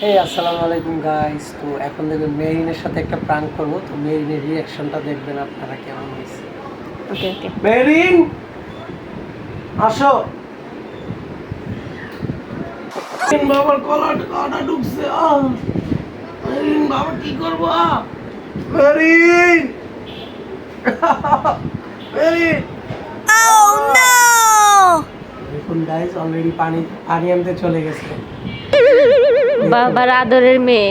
আসসালামু আলাইকুম গাইস। তো এখন দেখবেন মেরিনের সাথে একটা প্র্যাঙ্ক করব। তো মেরিনের রিঅ্যাকশনটা দেখবেন আপনারা কেমন হয়েছে। ওকে ওকে মেরিন আসো। মেরিন বাবার কলাটা কাটা ঢুকছে। মেরিন বাবা কি করব? মেরিন মেরিন দেখুন গাইস, অলরেডি পানি আনতে চলে গেছে। বাবার আদরের মেয়ে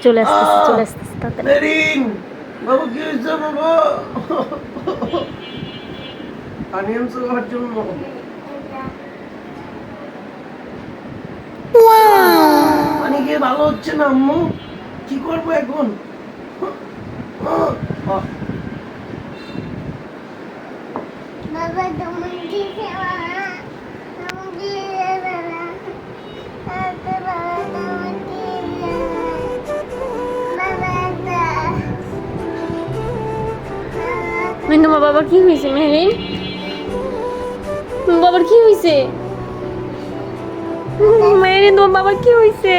চলে আসতেছে তাড়াতাড়ি। মেরিন বাবা কি হয়েছে? বাবা পানি আনছো খাওয়ার জন্য? পানি খেয়ে ভালো হচ্ছে না আম্মু, কি করবো এখন? বাবা তুমি কি সেবা তুমি তোমার বাবার কি হয়েছে মেহরিন? তোমার বাবার কি হয়েছে মেহরিন? তোমার বাবার কি হয়েছে?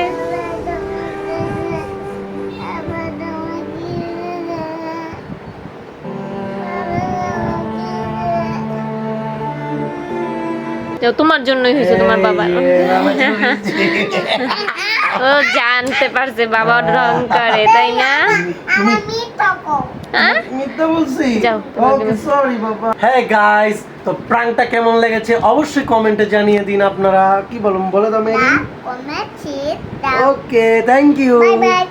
তোমার জন্যই হয়েছে তোমার বাবা। ও জানতে পারছে বাবা রং করে, তাই না? মিথ্যা বলছি। যাও, ওকে সরি বাবা। হ্যাঁ গাইস, তো প্র্যাঙ্কটা কেমন লেগেছে অবশ্যই কমেন্টে জানিয়ে দিন। আপনারা কি বলুন, বলে দাও মেরিন। Comment okay, thank you. Bye by.